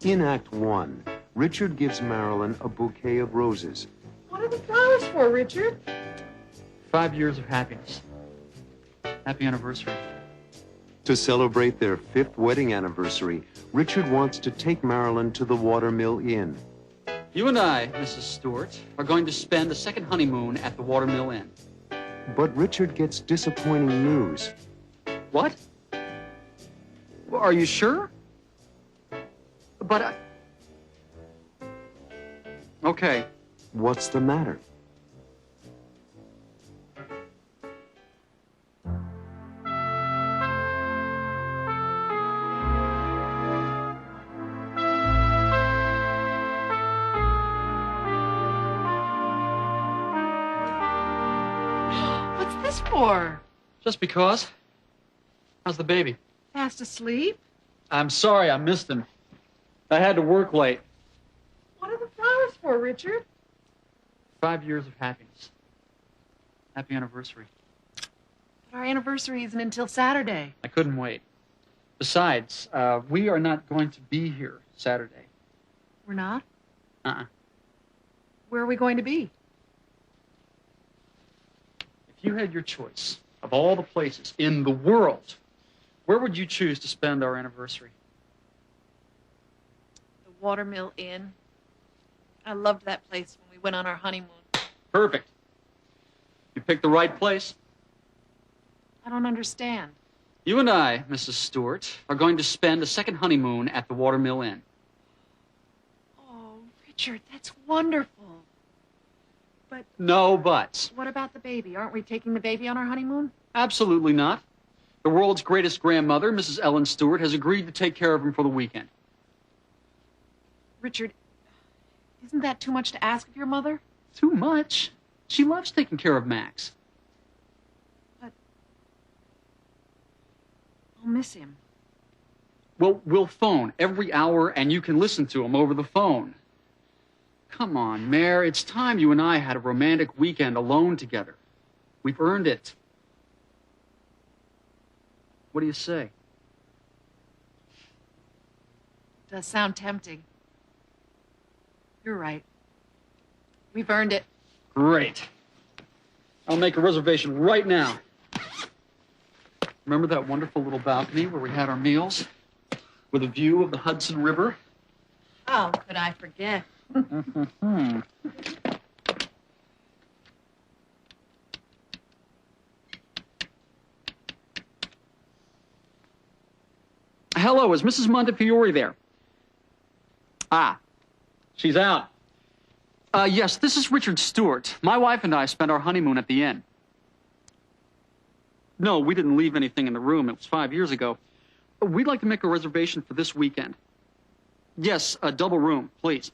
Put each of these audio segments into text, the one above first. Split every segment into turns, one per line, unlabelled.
In Act 1, Richard gives Marilyn a bouquet of roses.
What are the flowers for, Richard?
5 years of happiness. Happy anniversary.
To celebrate their 5th wedding anniversary, Richard wants to take Marilyn to the Watermill Inn.
You and I, Mrs. Stewart, are going to spend a second honeymoon at the Watermill Inn.
But Richard gets disappointing news.
What? Well, are you sure? But Okay.
What's the matter?
What's this for?
Just because. How's the baby?
Fast asleep?
I'm sorry I missed him. I had to work late.
What are the flowers for, Richard?
5 years of happiness. Happy anniversary.
But our anniversary isn't until Saturday.
I couldn't wait. Besides, we are not going to be here Saturday.
We're not?
Uh-uh.
Where are we going to be?
If you had your choice of all the places in the world, where would you choose to spend our anniversary?
The Watermill Inn. I loved that place when we went on our honeymoon.
Perfect. You picked the right place.
I don't understand.
You and I, Mrs. Stewart, are going to spend a second honeymoon at the Watermill Inn.
Oh, Richard, that's wonderful. But...
No buts.
What about the baby? Aren't we taking the baby on our honeymoon?
Absolutely not. The world's greatest grandmother, Mrs. Ellen Stewart, has agreed to take care of him for the weekend.
Richard, isn't that too much to ask of your mother?
Too much? She loves taking care of Max.
But I'll miss him.
Well, we'll phone every hour, and you can listen to him over the phone. Come on, Mare, it's time you and I had a romantic weekend alone together. We've earned it. What do you say?
It does sound tempting. You're right. We've earned it.
Great. I'll make a reservation right now. Remember that wonderful little balcony where we had our meals? With a view of the Hudson River?
How could I forget?
Hello, is Mrs. Montefiore there? Ah, she's out. Yes, this is Richard Stewart. My wife and I spent our honeymoon at the inn. No, we didn't leave anything in the room. It was 5 years ago. We'd like to make a reservation for this weekend. Yes, a double room, please.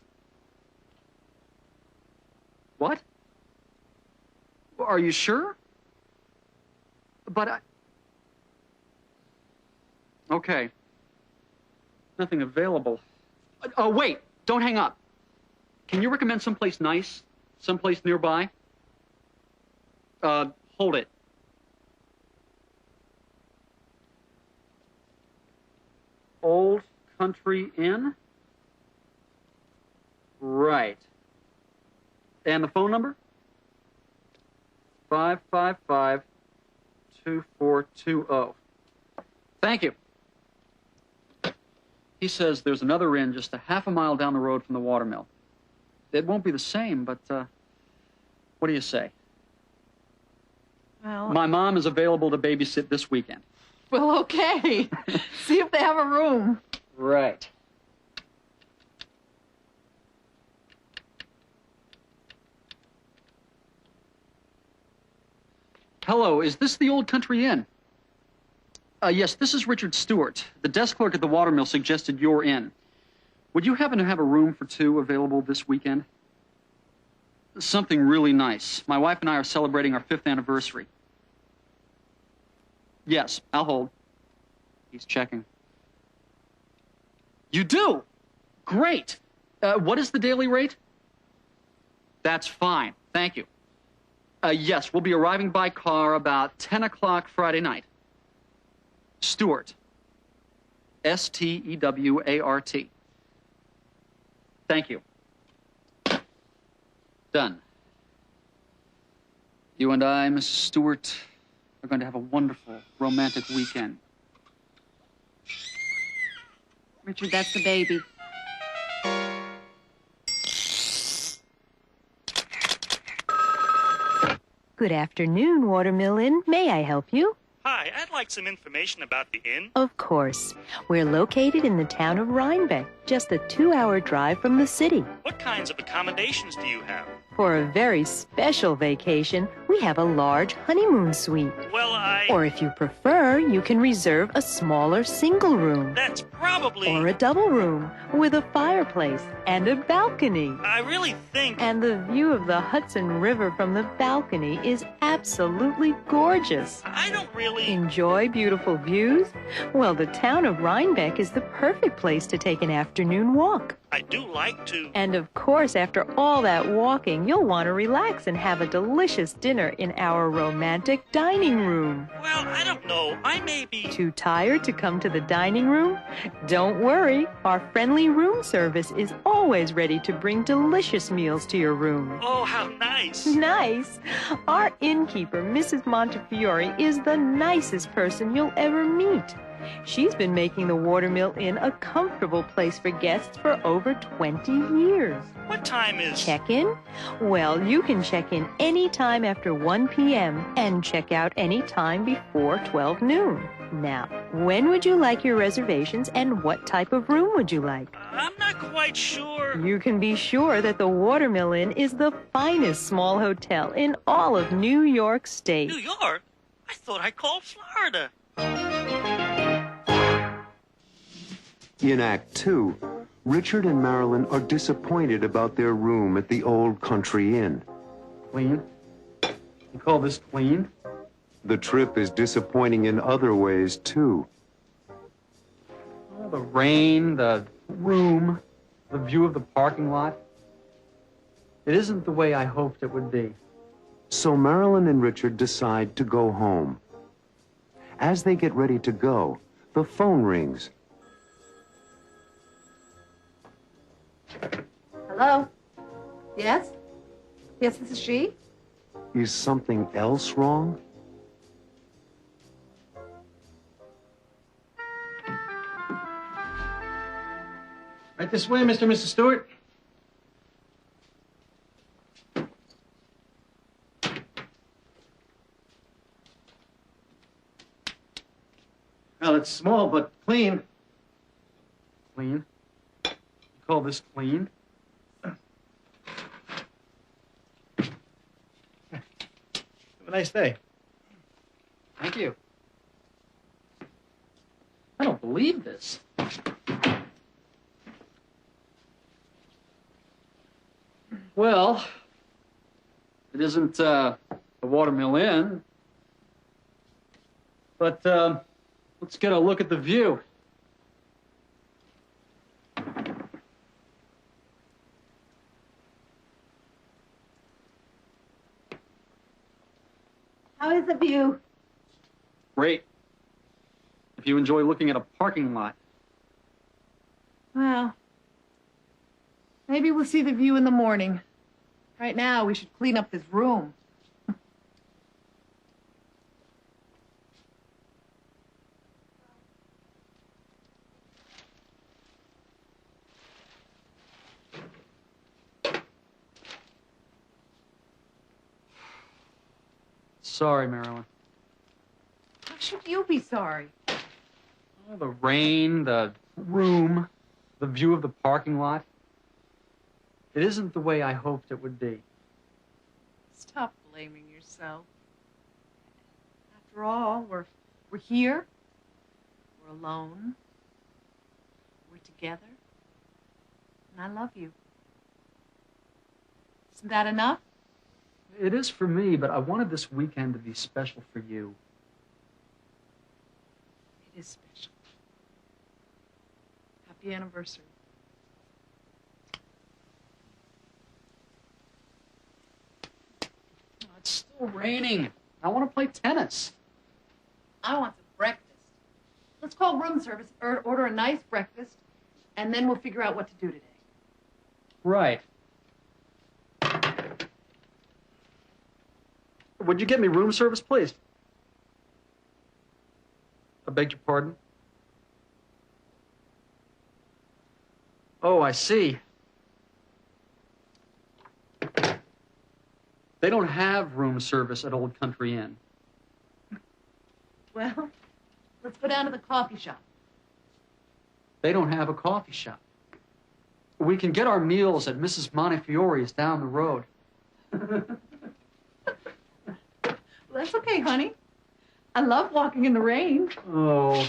What? Are you sure? But Okay. Nothing available. Oh, wait. Don't hang up. Can you recommend someplace nice? Someplace nearby? Hold it. Old Country Inn? Right. And the phone number? 555-2420. Thank you. He says there's another inn just a half a mile down the road from the Watermill. It won't be the same, but, what do you say?
Well...
My mom is available to babysit this weekend.
Well, okay. See if they have a room.
Right. Hello, is this the Old Country Inn? Yes, this is Richard Stewart. The desk clerk at the Watermill suggested your inn. Would you happen to have a room for two available this weekend? Something really nice. My wife and I are celebrating our 5th anniversary. Yes, I'll hold. He's checking. You do? Great. What is the daily rate? That's fine. Thank you. Yes, we'll be arriving by car about 10 o'clock Friday night. Stewart. S-T-E-W-A-R-T. Thank you. Done. You and I, Mrs. Stewart, are going to have a wonderful, romantic weekend.
Richard, that's the baby.
Good afternoon, Watermill Inn. May I help you?
Hi, I'd like some information about the inn.
Of course. We're located in the town of Rhinebeck, just a 2-hour drive from the city.
What kinds of accommodations do you have?
For a very special vacation, we have a large honeymoon suite.
Well,
Or if you prefer, you can reserve a smaller single room.
That's probably...
Or a double room with a fireplace and a balcony.
I really think...
And the view of the Hudson River from the balcony is absolutely gorgeous.
I don't really...
Enjoy beautiful views? Well, the town of Rhinebeck is the perfect place to take an afternoon walk.
I do like to...
And of course, after all that walking, you'll want to relax and have a delicious dinner in our romantic dining room.
Well, I don't know. I may be...
Too tired to come to the dining room? Don't worry. Our friendly room service is always ready to bring delicious meals to your room.
Oh, how nice.
Nice. Our innkeeper, Mrs. Montefiore, is the nicest person you'll ever meet. She's been making the Watermill Inn a comfortable place for guests for over 20 years.
What time is...
Check-in? Well, you can check in any time after 1 p.m. and check out any time before 12 noon. Now, when would you like your reservations and what type of room would you like?
I'm not quite sure.
You can be sure that the Watermill Inn is the finest small hotel in all of New York State.
New York? I thought I called Florida.
In Act 2, Richard and Marilyn are disappointed about their room at the Old Country Inn.
Clean? You call this clean?
The trip is disappointing in other ways, too.
Oh, the rain, the room, the view of the parking lot. It isn't the way I hoped it would be.
So Marilyn and Richard decide to go home. As they get ready to go, the phone rings.
Hello? Yes? Yes, this is she?
Is something else wrong?
Right this way, Mr. and Mrs. Stewart. Well, it's small, but clean. Clean? You call this clean?
Have a nice day.
Thank you. I don't believe this. Well, it isn't the Watermill Inn, but let's get a look at the view.
How is the view?
Great. If you enjoy looking at a parking lot.
Well, maybe we'll see the view in the morning. Right now, we should clean up this room.
Sorry, Marilyn.
How should you be sorry?
Oh, the rain, the room, the view of the parking lot. It isn't the way I hoped it would be.
Stop blaming yourself. After all, we're here. We're alone. We're together. And I love you. Isn't that enough?
It is for me, but I wanted this weekend to be special for you.
It is special. Happy anniversary.
Oh, it's still raining. I want to play tennis.
I want some breakfast. Let's call room service, order a nice breakfast, and then we'll figure out what to do today.
Right. Would you get me room service, please? I beg your pardon? Oh, I see. They don't have room service at Old Country Inn.
Well, let's go down to the coffee shop.
They don't have a coffee shop. We can get our meals at Mrs. Montefiore's down the road.
Well, that's okay, honey. I love walking in the rain.
Oh,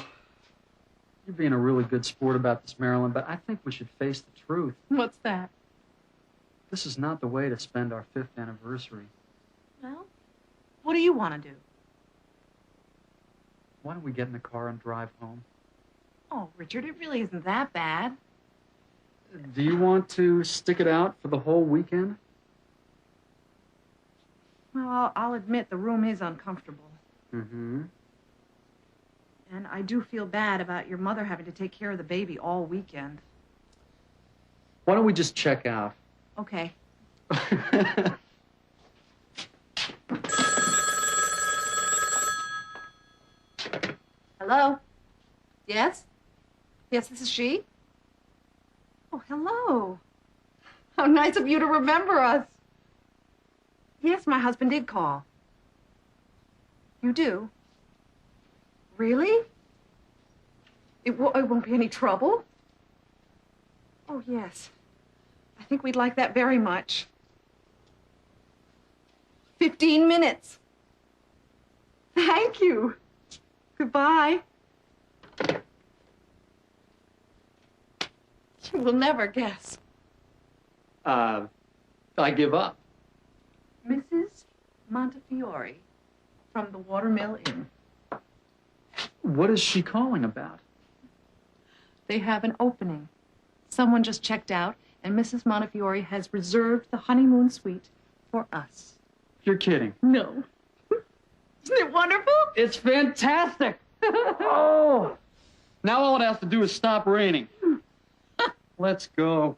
you're being a really good sport about this, Marilyn, but I think we should face the truth.
What's that?
This is not the way to spend our 5th anniversary.
Well, what do you want to do?
Why don't we get in the car and drive home?
Oh, Richard, it really isn't that bad.
Do you want to stick it out for the whole weekend?
Well, I'll admit the room is uncomfortable.
Mm-hmm.
And I do feel bad about your mother having to take care of the baby all weekend.
Why don't we just check out?
Okay. Hello? Yes? Yes, this is she? Oh, hello. How nice of you to remember us. Yes, my husband did call. You do? Really? It won't be any trouble? Oh, yes. I think we'd like that very much. 15 minutes. Thank you. Goodbye. You will never guess.
I give up.
Mrs. Montefiore from the Watermill Inn.
What is she calling about?
They have an opening. Someone just checked out, and Mrs. Montefiore has reserved the honeymoon suite for us.
You're kidding.
No. Isn't it wonderful?
It's fantastic. Oh, now all it has to do is stop raining. Let's go.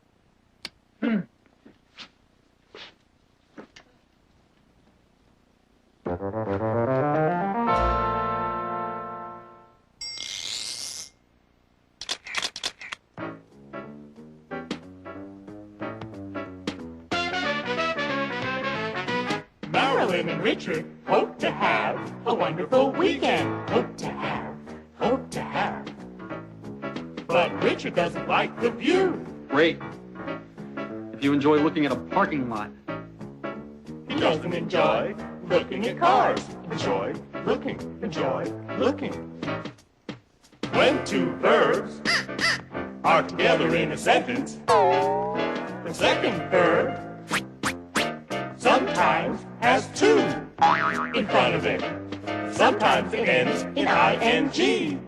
Marilyn and Richard hope to have a wonderful weekend. Hope to have. But Richard doesn't like the view.
Great. If you enjoy looking at a parking lot.
He doesn't enjoy looking at cars. Enjoy looking. When two verbs are together in a sentence, the second verb sometimes has two in front of it. Sometimes it ends in ing.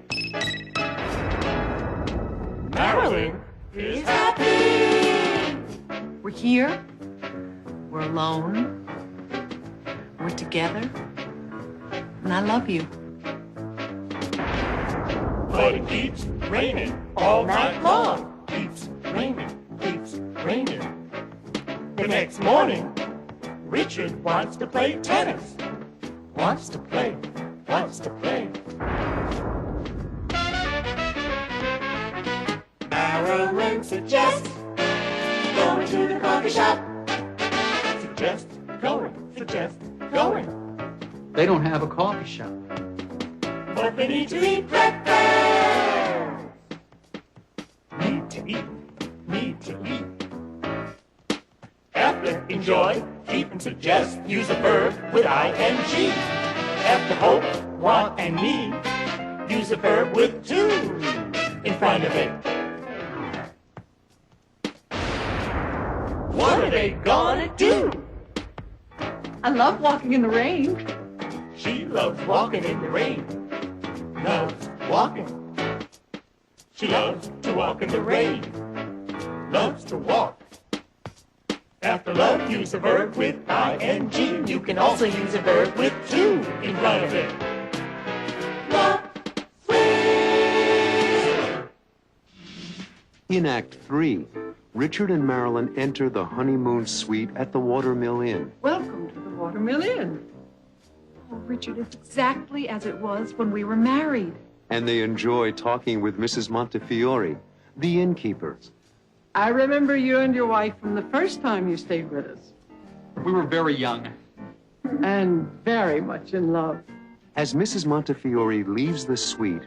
Marilyn is happy.
We're here. We're alone. We're together. And I love you.
But it keeps raining all night long. Keeps raining. The next morning, Richard wants to play tennis. Wants to play. Marilyn suggests going to the coffee shop. Suggest going.
They don't have a coffee shop.
But they need to eat breakfast. Need to eat. After enjoy, keep and suggest, use a verb with ing. After hope, want, and need, use a verb with to in front of it. What are they gonna do?
I love walking in the rain.
She loves walking in the rain. Loves walking. She loves to walk in the rain. Loves to walk. After love, use a verb with ing. You can also use a verb with to in front of it. Love, sweet.
In Act 3, Richard and Marilyn enter the honeymoon suite at the Watermill Inn.
Welcome to the Watermill Inn.
Oh, Richard, it's exactly as it was when we were married.
And they enjoy talking with Mrs. Montefiore, the innkeeper.
I remember you and your wife from the first time you stayed with us.
We were very young.
And very much in love.
As Mrs. Montefiore leaves the suite,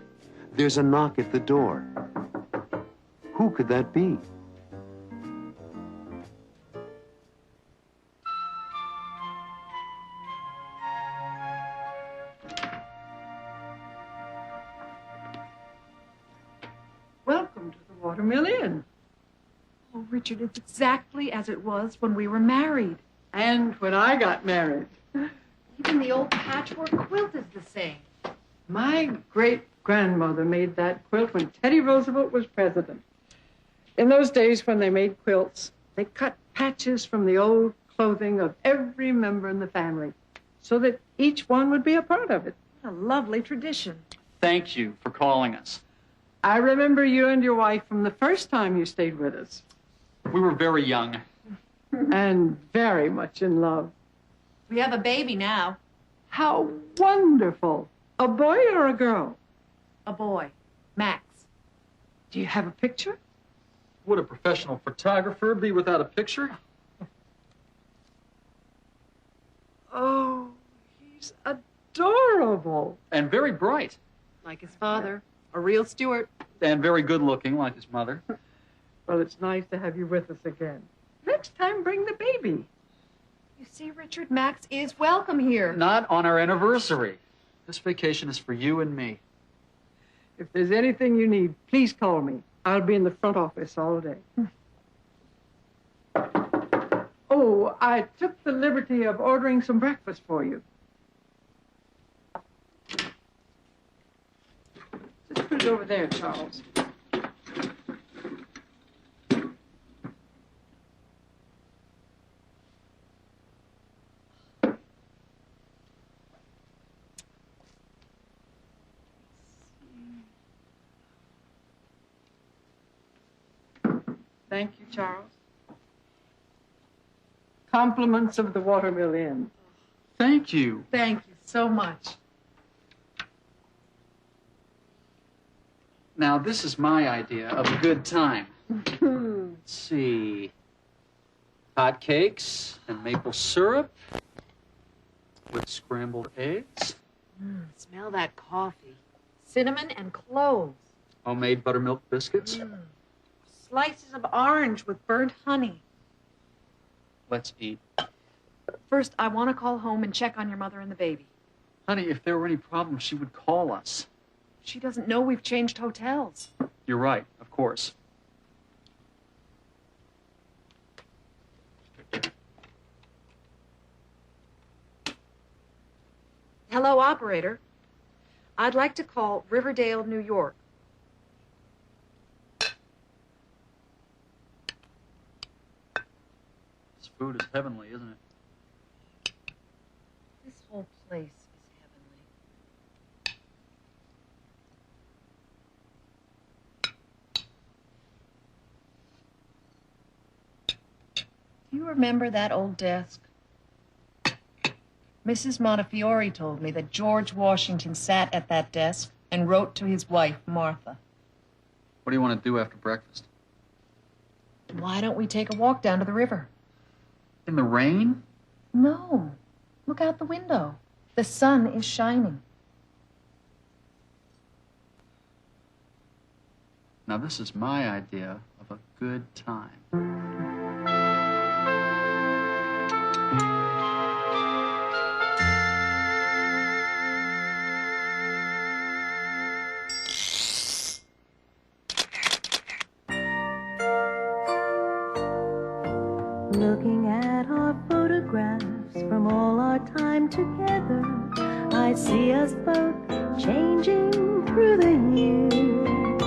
there's a knock at the door. Who could that be?
Welcome to the Watermill Inn.
Oh, Richard, it's exactly as it was when we were married.
And when I got married.
Even the old patchwork quilt is the same.
My great-grandmother made that quilt when Teddy Roosevelt was president. In those days when they made quilts, they cut patches from the old clothing of every member in the family so that each one would be a part of it.
What a lovely tradition.
Thank you for calling us.
I remember you and your wife from the first time you stayed with us.
We were very young.
And very much in love.
We have a baby now.
How wonderful. A boy or a girl?
A boy. Max.
Do you have a picture?
Would a professional photographer be without a picture?
Oh, he's adorable.
And very bright.
Like his father. A real Stuart.
And very good looking, like his mother.
Well, it's nice to have you with us again. Next time, bring the baby.
You see, Richard, Max is welcome here.
Not on our anniversary. This vacation is for you and me.
If there's anything you need, please call me. I'll be in the front office all day. Oh, I took the liberty of ordering some breakfast for you. Just put it over there, Charles. Thank you, Charles. Compliments of the Watermill Inn.
Thank you.
Thank you so much.
Now, this is my idea of a good time. Let's see. Hot cakes and maple syrup with scrambled eggs.
Smell that coffee. Cinnamon and cloves.
Homemade buttermilk biscuits.
Slices of orange with burnt honey.
Let's eat.
First, I want to call home and check on your mother and the baby.
Honey, if there were any problems, she would call us.
She doesn't know we've changed hotels.
You're right, of course.
Hello, operator. I'd like to call Riverdale, New York.
This food is heavenly, isn't it?
This whole place is heavenly. Do you remember that old desk? Mrs. Montefiore told me that George Washington sat at that desk and wrote to his wife, Martha.
What do you want to do after breakfast?
Why don't we take a walk down to the river?
In the rain?
No. Look out the window. The sun is shining.
Now, this is my idea of a good time.
Looking at our photographs from all our time together, I see us both changing through the years.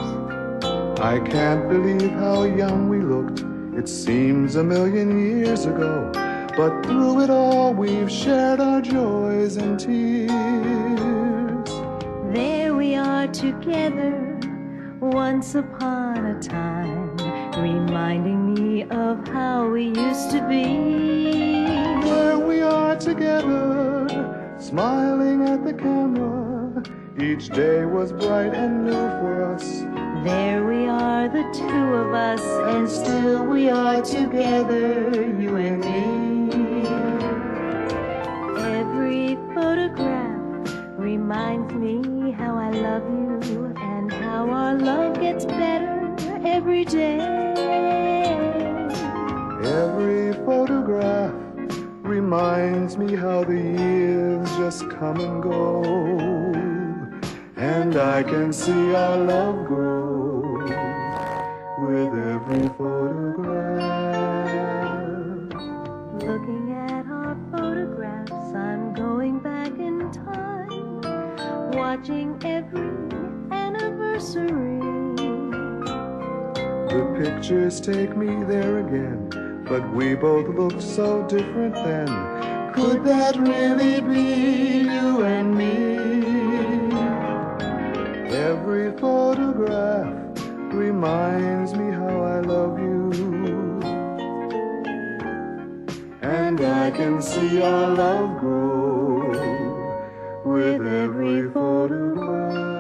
I can't believe how young we looked. It seems a million years ago. But through it all, we've shared our joys and tears.
There we are together, once upon a time, reminding me of how we used to be.
There we are together, smiling at the camera. Each day was bright and new for us.
There we are, the two of us, and still we are together, you and me. Every photograph reminds me how I love you and how our love gets better every day.
Every photograph reminds me how the years just come and go, and I can see our love grow with every photograph.
Looking at our photographs, I'm going back in time, watching every anniversary.
The pictures take me there again, but we both looked so different then. Could that really be you and me? Every photograph reminds me how I love you, and I can see our love grow with every photograph.